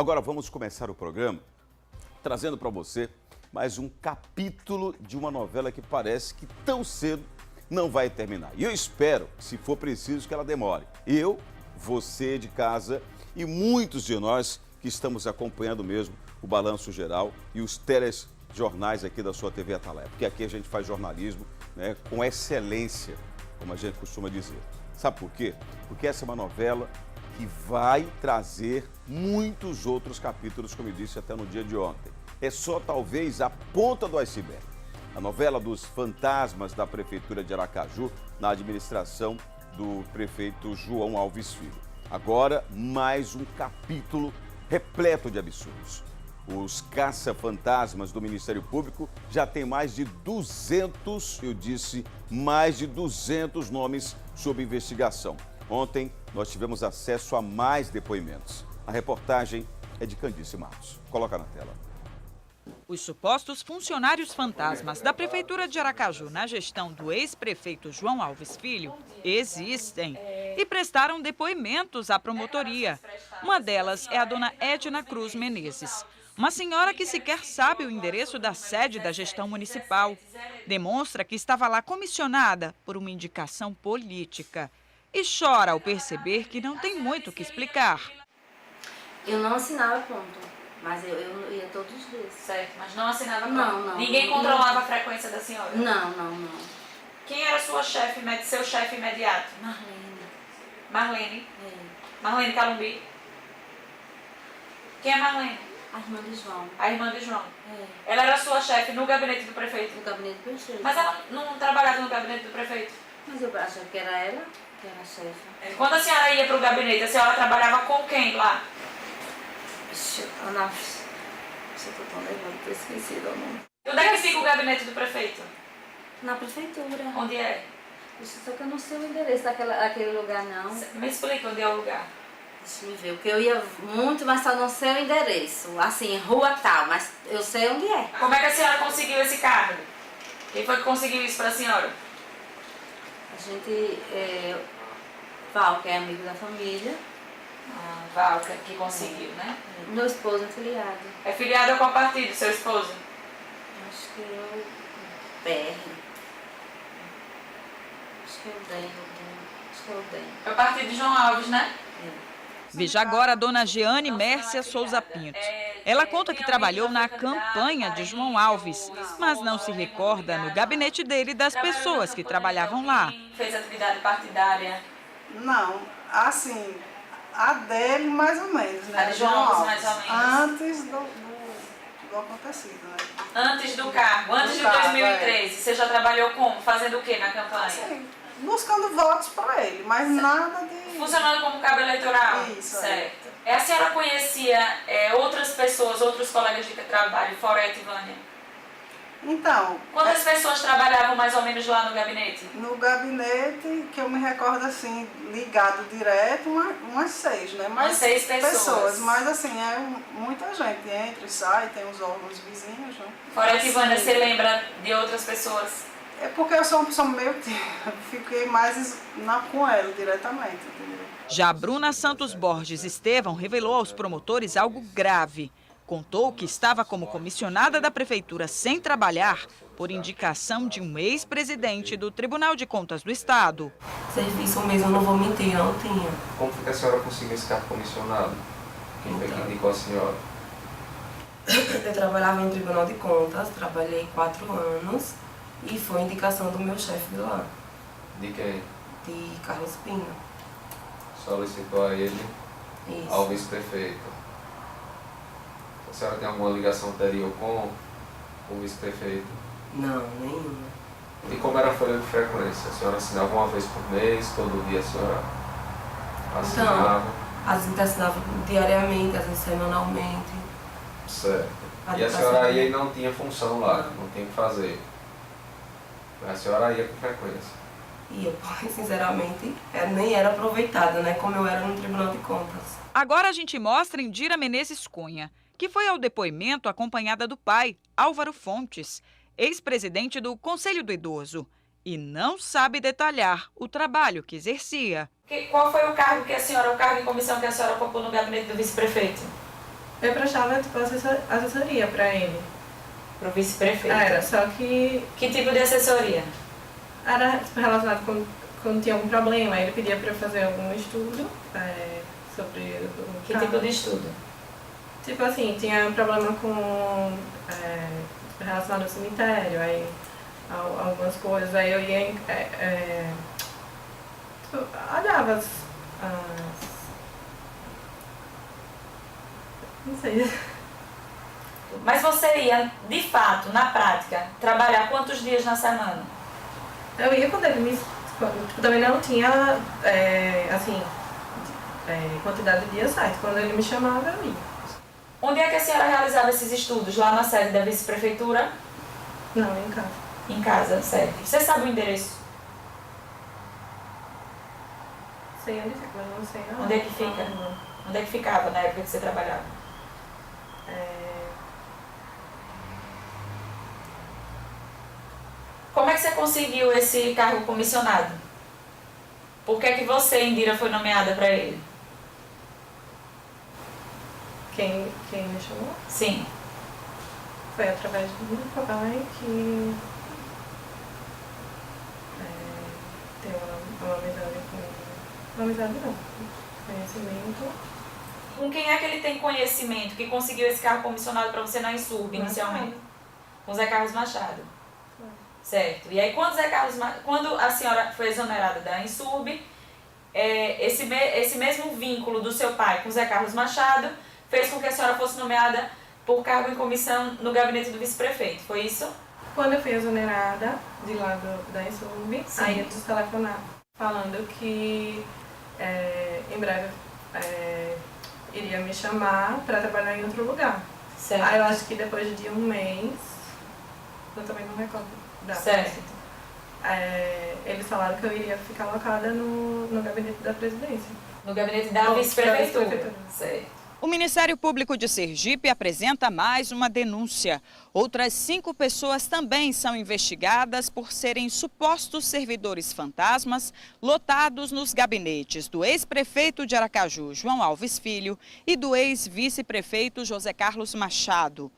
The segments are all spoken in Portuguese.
Agora vamos começar o programa trazendo para você mais um capítulo de uma novela que parece que tão cedo não vai terminar. E eu espero, se for preciso, que ela demore. Eu, você de casa e muitos de nós que estamos acompanhando mesmo o Balanço Geral e os telejornais aqui da sua TV Atalaia. Porque aqui a gente faz jornalismo, né, com excelência, como a gente costuma dizer. Sabe por quê? Porque essa é uma novela que vai trazer muitos outros capítulos, como eu disse até no dia de ontem. É só talvez a ponta do iceberg. A novela dos fantasmas da Prefeitura de Aracaju, na administração do prefeito João Alves Filho. Agora, mais um capítulo repleto de absurdos. Os caça-fantasmas do Ministério Público já têm mais de 200, mais de 200 nomes sob investigação. Ontem, nós tivemos acesso a mais depoimentos. A reportagem é de Candice Matos. Coloca na tela. Os supostos funcionários fantasmas da Prefeitura de Aracaju na gestão do ex-prefeito João Alves Filho existem e prestaram depoimentos à promotoria. Uma delas é a dona Edna Cruz Menezes, uma senhora que sequer sabe o endereço da sede da gestão municipal. Demonstra que estava lá comissionada por uma indicação política e chora ao perceber que não tem muito o que explicar. Eu não assinava ponto. Mas eu ia todos os dias. Certo, mas não assinava ponto? Não. Ninguém controlava a frequência da senhora? Não. Quem era sua chefe, seu chefe imediato? Marlene? É. Marlene Calumbi? Quem é Marlene? A irmã de João. A irmã de João? É. Ela era sua chefe no gabinete do prefeito? No gabinete do prefeito. Mas ela não trabalhava no gabinete do prefeito? Mas eu achava que era ela que era a chefe. Quando a senhora ia para o gabinete, a senhora trabalhava com quem lá? Ana, eu tô tão levando que eu esqueci o nome. E onde é que fica o gabinete do prefeito? Na prefeitura. Onde é? Só que eu não sei o endereço daquele lugar, não. Me explica onde é o lugar. Deixa eu ver, porque eu ia muito, mas só não sei o endereço. Assim, rua tal, mas eu sei onde é. Como é que a senhora conseguiu esse cargo? Quem foi que conseguiu isso para a senhora? A gente, Val, que é amigo da família. Val, que conseguiu, né? Meu esposo é filiado. É filiado a qual partido, seu esposo? Acho que é o PR. Acho que é o DEM. Acho que é o DEM. É o partido de João Alves, né? Veja agora a dona Jeane Mércia Souza Pinto. Ela conta que trabalhou na campanha de João Alves, mas não se recorda no gabinete dele das pessoas que trabalhavam lá. Fez atividade partidária? Não, assim, a dele mais ou menos, né? A de João Alves mais ou menos. Antes do acontecido, né? Antes do cargo, antes de 2013, você já trabalhou como? Fazendo o que na campanha? Sim, buscando votos para ele, mas nada de... Funcionando como cabo eleitoral? Isso, certo. A senhora conhecia outras pessoas, outros colegas de trabalho, fora a Etivânia? Então... Quantas pessoas trabalhavam mais ou menos lá no gabinete? No gabinete, que eu me recordo assim, ligado direto, umas 6, né? Umas 6 pessoas. Mas assim, é muita gente, entra e sai, tem os órgãos vizinhos, né? Fora a Etivânia, você lembra de outras pessoas? É porque eu sou uma pessoa meio fiquei mais com ela diretamente, entendeu? Já Bruna Santos Borges Estevão revelou aos promotores algo grave. Contou que estava como comissionada da prefeitura sem trabalhar por indicação de um ex-presidente do Tribunal de Contas do Estado. Serviço mesmo, eu não vou mentir, eu não tinha. Como foi que a senhora conseguiu esse cargo comissionado? Quem foi que indicou a senhora? Eu trabalhava em Tribunal de Contas, trabalhei 4 anos e foi indicação do meu chefe de lá. De quem? De Carlos Pina. Solicitou a ele Isso. ao vice-prefeito. A senhora tem alguma ligação anterior com o vice-prefeito? Não, nenhuma. E como era a folha de frequência? A senhora assinava uma vez por mês, todo dia a senhora assinava? Então, às vezes assinava diariamente, às vezes semanalmente. Certo. E a senhora ia e não tinha função lá, não tinha o que fazer. A senhora ia com frequência. E eu, sinceramente, nem era aproveitada, né? Como eu era no Tribunal de Contas. Agora a gente mostra Indira Menezes Cunha, que foi ao depoimento acompanhada do pai, Álvaro Fontes, ex-presidente do Conselho do Idoso, e não sabe detalhar o trabalho que exercia. Qual foi o cargo que a senhora, o cargo em comissão que a senhora ocupou no gabinete do vice-prefeito? Eu prestava tipo, assessoria para ele. Para o vice-prefeito? Era, só que... Que tipo de assessoria? Era tipo, relacionado com quando tinha algum problema, ele pedia para eu fazer algum estudo sobre o Que tipo de estudo? Tipo assim, tinha problema com relacionado ao cemitério, aí algumas coisas, aí eu ia tipo, olhava não sei. Mas você ia, de fato, na prática, trabalhar quantos dias na semana? Eu ia quando ele me... Tipo, também não tinha, quantidade de dias certo. Quando ele me chamava, eu ia. Onde é que a senhora realizava esses estudos? Lá na sede da vice-prefeitura? Não, em casa. Em casa, certo. Você sabe o endereço? Sei onde fica, mas não sei Onde é que fica? Onde é que ficava na época que você trabalhava? Como é que você conseguiu esse cargo comissionado? Por que é que você, Indira, foi nomeada para ele? Quem me chamou? Sim. Foi através do meu papai que tem uma amizade com... Uma amizade não, conhecimento. Com quem é que ele tem conhecimento que conseguiu esse cargo comissionado para você na Insurb, inicialmente? Com Zé Carlos Machado. Certo. E aí, quando a senhora foi exonerada da Insurb, esse mesmo vínculo do seu pai com Zé Carlos Machado fez com que a senhora fosse nomeada por cargo em comissão no gabinete do vice-prefeito, foi isso? Quando eu fui exonerada de lá da Insurb, Sim. aí eles telefonaram falando que em breve iria me chamar para trabalhar em outro lugar. Certo. Aí eu acho que depois de um mês, eu também não recordo. Certo. Eles falaram que eu iria ficar alocada no gabinete da presidência. No gabinete da vice-prefeitura. vice-prefeitura. Certo. O Ministério Público de Sergipe apresenta mais uma denúncia. Outras 5 pessoas também são investigadas por serem supostos servidores fantasmas lotados nos gabinetes do ex-prefeito de Aracaju, João Alves Filho, e do ex-vice-prefeito José Carlos Machado.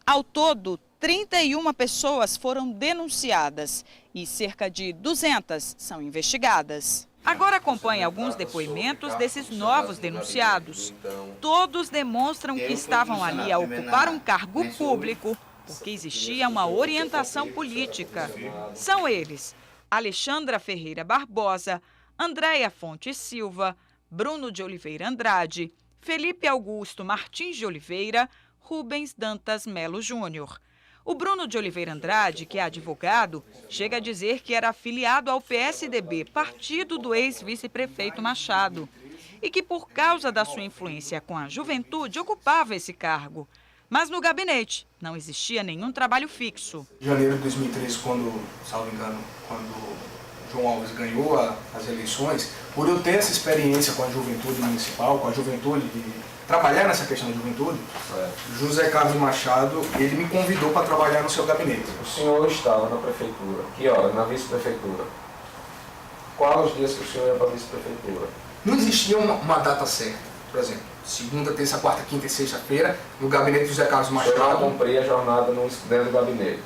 Ao todo, 31 pessoas foram denunciadas e cerca de 200 são investigadas. Agora acompanhe alguns depoimentos desses novos denunciados. Todos demonstram que estavam ali a ocupar um cargo público porque existia uma orientação política. São eles: Alexandra Ferreira Barbosa, Andréia Fonte Silva, Bruno de Oliveira Andrade, Felipe Augusto Martins de Oliveira, Rubens Dantas Melo Júnior. O Bruno de Oliveira Andrade, que é advogado, chega a dizer que era afiliado ao PSDB, partido do ex-vice-prefeito Machado, e que por causa da sua influência com a juventude ocupava esse cargo. Mas no gabinete não existia nenhum trabalho fixo. Em janeiro de 2013, quando, salvo engano, quando João Alves ganhou as eleições, por eu ter essa experiência com a juventude municipal, com a juventude de trabalhar nessa questão da juventude, José Carlos Machado, ele me convidou para trabalhar no seu gabinete. O senhor estava na prefeitura, que hora? Na vice-prefeitura. Quais os dias que o senhor ia para a vice-prefeitura? Não existia uma data certa, por exemplo, segunda, terça, quarta, quinta e sexta-feira, no gabinete do José Carlos Machado. O senhor não cumpria a jornada dentro do gabinete?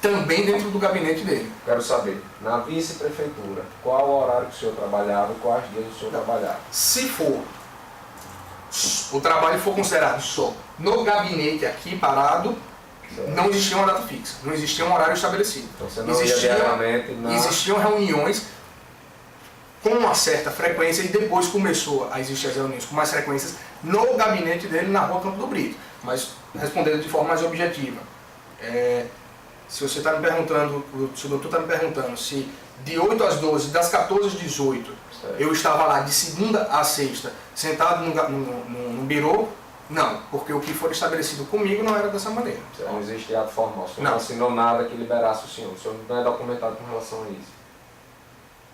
Também dentro do gabinete dele. Quero saber, na vice-prefeitura, qual o horário que o senhor trabalhava e quais dias o senhor trabalhava? Se o trabalho for considerado só no gabinete aqui parado, certo, não existia uma data fixa, não existia um horário estabelecido. Então você não ia diariamente na... Existiam reuniões com uma certa frequência e depois começou a existir as reuniões com mais frequências no gabinete dele na Rua Campo do Brito. Mas respondendo de forma mais objetiva, se você está me perguntando, se o doutor está me perguntando se de 8 às 12, das 14 às 18, certo, eu estava lá de segunda a sexta, sentado no birô, não, porque o que for estabelecido comigo não era dessa maneira. Não existe ato formal, o senhor não assinou nada que liberasse o senhor não é documentado com relação a isso.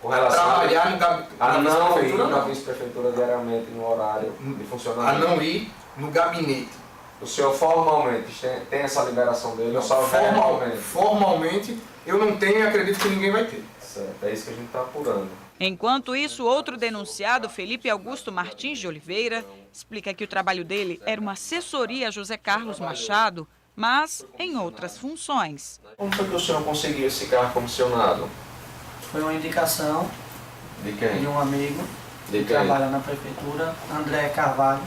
Com relação trabalhar na vice-prefeitura diariamente no horário de funcionamento. A não ir no gabinete. O senhor formalmente tem essa liberação dele? Não, só formalmente eu não tenho e acredito que ninguém vai ter. Certo, é isso que a gente está apurando. Enquanto isso, outro denunciado, Felipe Augusto Martins de Oliveira, explica que o trabalho dele era uma assessoria a José Carlos Machado, mas em outras funções. Como foi que o senhor conseguiu esse carro comissionado? Foi uma indicação De quem? de um amigo De que quem? trabalha na prefeitura, André Carvalho,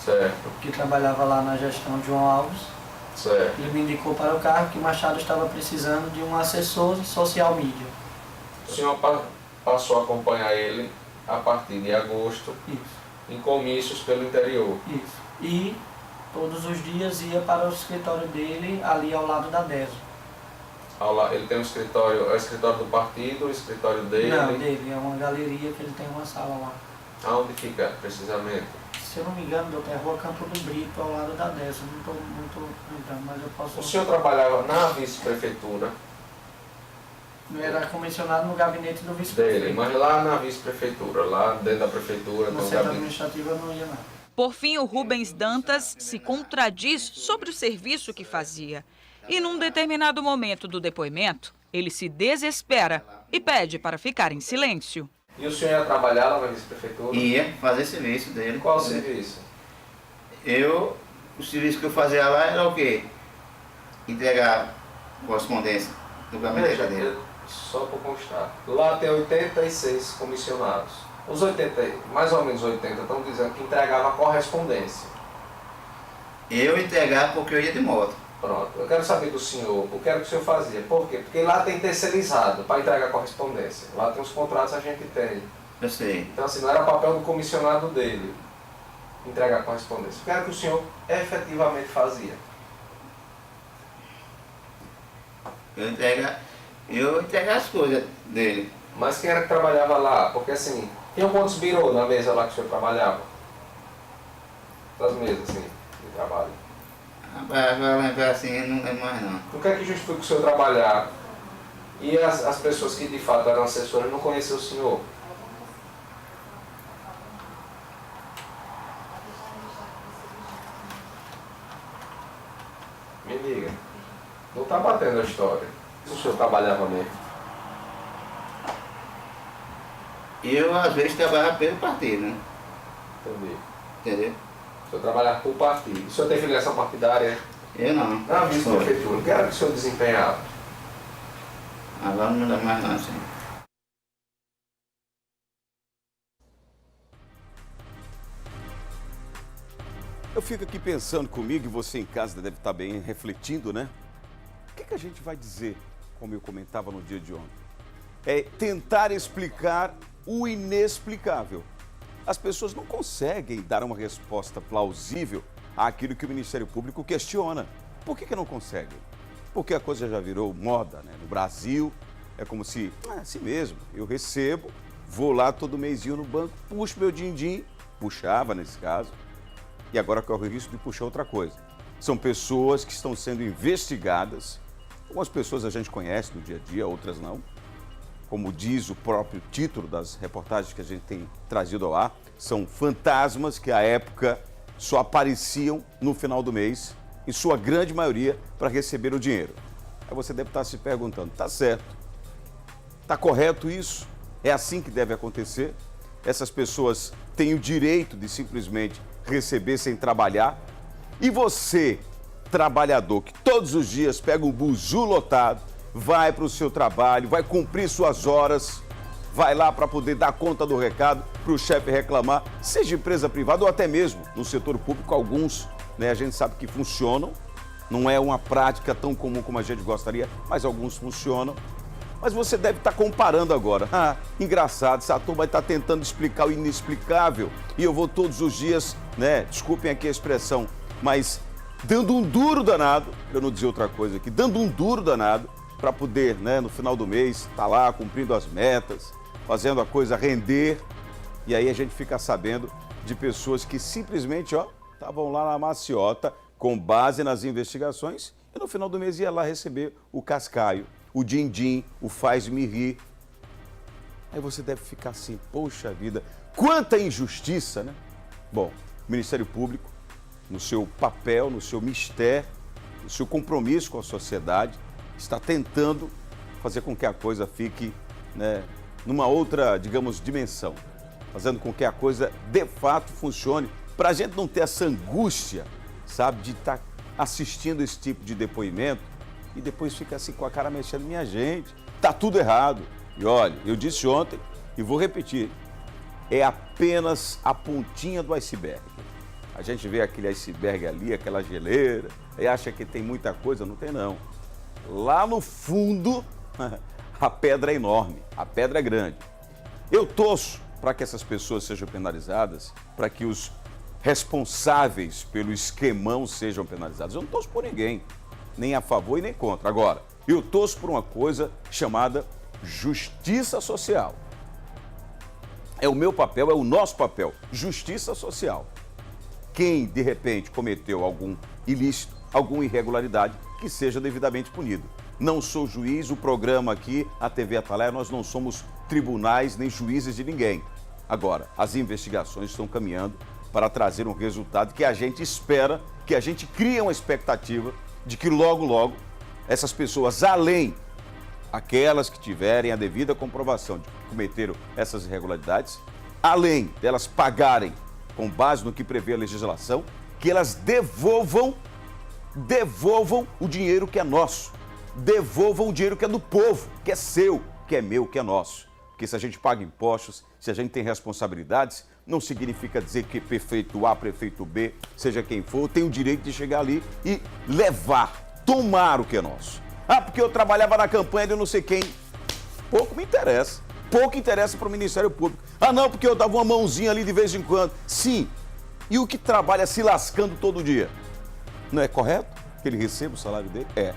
Certo, que trabalhava lá na gestão de João Alves. certo. Ele me indicou para o carro que Machado estava precisando de um assessor social media. O senhor passou a acompanhar ele a partir de agosto Isso, em comícios pelo interior. isso. E todos os dias ia para o escritório dele, ali ao lado da DESO. Ele tem um escritório, é o escritório do partido, o escritório dele. Não, dele, é uma galeria que ele tem uma sala lá. Aonde fica precisamente? Se eu não me engano, doutor, é Rua Campo do Brito, ao lado da DESO. Não estou muito lembrando, mas eu posso... O senhor trabalhava na vice-prefeitura Eu era comissionado no gabinete do dele, vice-prefeito. mas lá na vice-prefeitura, lá dentro da prefeitura, No tem um centro gabinete. administrativo eu não ia não. Por fim, o Rubens Dantas se contradiz sobre o serviço que fazia. E num determinado momento do depoimento, ele se desespera e pede para ficar em silêncio. E o senhor ia trabalhar lá na vice-prefeitura? Ia fazer serviço dele. Qual o serviço? O serviço que eu fazia lá era o quê? Entregar correspondência do gabinete Veja, dele. só para constar, lá tem 86 comissionados. Os 80, mais ou menos 80, estão dizendo que entregava correspondência. Eu entregava porque eu ia de moto. Pronto, eu quero saber do senhor, o que era que o senhor fazia? Por quê? Porque lá tem terceirizado para entregar correspondência. Lá tem os contratos que a gente tem. Eu sei. Então assim, não era papel do comissionado dele entregar correspondência. O que era que o senhor efetivamente fazia? Eu entregava as coisas dele. Mas quem era que trabalhava lá? Porque assim, tinha quantos birô na mesa lá que o senhor trabalhava? Das mesas, assim, de trabalho. Agora lembrar assim, eu não lembro mais não. O que é que justifica o senhor trabalhar e as pessoas que de fato eram assessoras não conheciam o senhor? Me diga. Não está batendo a história. Se o senhor trabalhava mesmo. Eu às vezes trabalhava pelo partido, né? Entendi. Entendeu? O senhor trabalhava por partido. O senhor tem filiação partidária? Eu não. Na vice-prefeitura. O que era que o senhor desempenhava? Agora não lembro mais não, assim. Eu fico aqui pensando comigo, e você em casa deve estar bem refletindo, né? O que a gente vai dizer, como eu comentava no dia de ontem? É tentar explicar o inexplicável. As pessoas não conseguem dar uma resposta plausível àquilo que o Ministério Público questiona. Por que não conseguem? Porque a coisa já virou moda, né? No Brasil, é como se, é assim mesmo, eu recebo, vou lá todo mêsinho no banco, puxo meu din-din, puxava nesse caso, e agora corre o risco de puxar outra coisa. São pessoas que estão sendo investigadas. Algumas pessoas a gente conhece no dia a dia, outras não. Como diz o próprio título das reportagens que a gente tem trazido ao ar, são fantasmas que à época só apareciam no final do mês, em sua grande maioria, para receber o dinheiro. Aí você deve estar se perguntando, tá certo? Tá correto isso? É assim que deve acontecer? Essas pessoas têm o direito de simplesmente receber sem trabalhar? E você, trabalhador, que todos os dias pega um buzu lotado, vai para o seu trabalho, vai cumprir suas horas, vai lá para poder dar conta do recado, para o chefe reclamar, seja empresa privada ou até mesmo no setor público, alguns, né, a gente sabe que funcionam, não é uma prática tão comum como a gente gostaria, mas alguns funcionam. Mas você deve estar comparando agora. Ah, engraçado, essa turma está tentando explicar o inexplicável e eu vou todos os dias, né, desculpem aqui a expressão, mas dando um duro danado, para eu não dizer outra coisa aqui, dando um duro danado para poder, né, no final do mês, estar lá cumprindo as metas, fazendo a coisa render. E aí a gente fica sabendo de pessoas que simplesmente, ó, estavam lá na maciota, com base nas investigações, e no final do mês ia lá receber o cascaio, o din-din, o faz-me rir. Aí você deve ficar assim, poxa vida, quanta injustiça, né? Bom, o Ministério Público, no seu papel, no seu mistério, no seu compromisso com a sociedade, está tentando fazer com que a coisa fique, né, numa outra, digamos, dimensão, fazendo com que a coisa de fato funcione, para a gente não ter essa angústia, sabe, de estar assistindo esse tipo de depoimento e depois fica assim com a cara mexendo, minha gente, tá tudo errado. E olha, eu disse ontem e vou repetir, é apenas a pontinha do iceberg. A gente vê aquele iceberg ali, aquela geleira, e acha que tem muita coisa, não tem não. Lá no fundo, a pedra é enorme, a pedra é grande. Eu torço para que essas pessoas sejam penalizadas, para que os responsáveis pelo esquemão sejam penalizados. Eu não torço por ninguém, nem a favor e nem contra. Agora, eu torço por uma coisa chamada justiça social. É o meu papel, é o nosso papel, justiça social. Quem, de repente, cometeu algum ilícito, alguma irregularidade, que seja devidamente punido. Não sou juiz, o programa aqui, a TV Atalaia, nós não somos tribunais nem juízes de ninguém. Agora, as investigações estão caminhando para trazer um resultado que a gente espera, que a gente cria uma expectativa de que logo, logo, essas pessoas, além aquelas que tiverem a devida comprovação de que cometeram essas irregularidades, além delas pagarem com base no que prevê a legislação, que elas devolvam o dinheiro que é nosso, devolvam o dinheiro que é do povo, que é seu, que é meu, que é nosso. Porque se a gente paga impostos, se a gente tem responsabilidades, não significa dizer que prefeito A, prefeito B, seja quem for, tem o direito de chegar ali e levar, tomar o que é nosso. Ah, porque eu trabalhava na campanha de não sei quem. Pouco me interessa. Pouco interessa para o Ministério Público. Ah, não, porque eu dava uma mãozinha ali de vez em quando. Sim. E o que trabalha se lascando todo dia? Não é correto que ele receba o salário dele? É.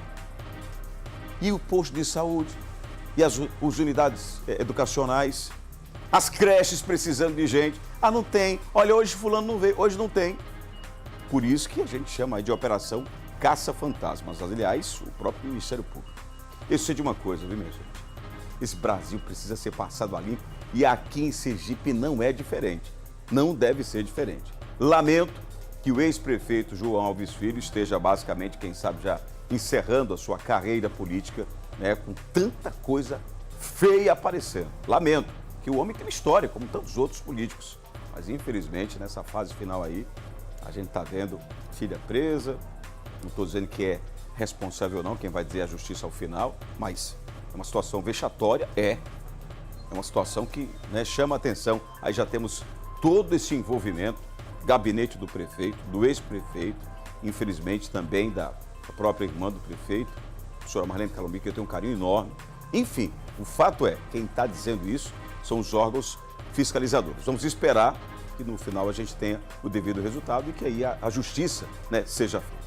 E o posto de saúde? E as unidades educacionais? As creches precisando de gente? Ah, não tem. Olha, hoje fulano não veio. Hoje não tem. Por isso que a gente chama aí de Operação Caça-Fantasmas. Aliás, o próprio Ministério Público. Eu sei de uma coisa, viu, minha gente? Esse Brasil precisa ser passado a limpo e aqui em Sergipe não é diferente. Não deve ser diferente. Lamento que o ex-prefeito João Alves Filho esteja basicamente, quem sabe, já encerrando a sua carreira política, né, com tanta coisa feia aparecendo. Lamento que o homem tem uma história, como tantos outros políticos. Mas, infelizmente, nessa fase final aí, a gente está vendo filha presa. Não estou dizendo que é responsável ou não, quem vai dizer a justiça ao final, mas é uma situação vexatória, é uma situação que, né, chama a atenção. Aí já temos todo esse envolvimento, gabinete do prefeito, do ex-prefeito, infelizmente também da própria irmã do prefeito, a senhora Marlene Calombi, que eu tenho um carinho enorme. Enfim, o fato é, quem está dizendo isso são os órgãos fiscalizadores. Vamos esperar que no final a gente tenha o devido resultado e que aí a justiça, né, seja feita.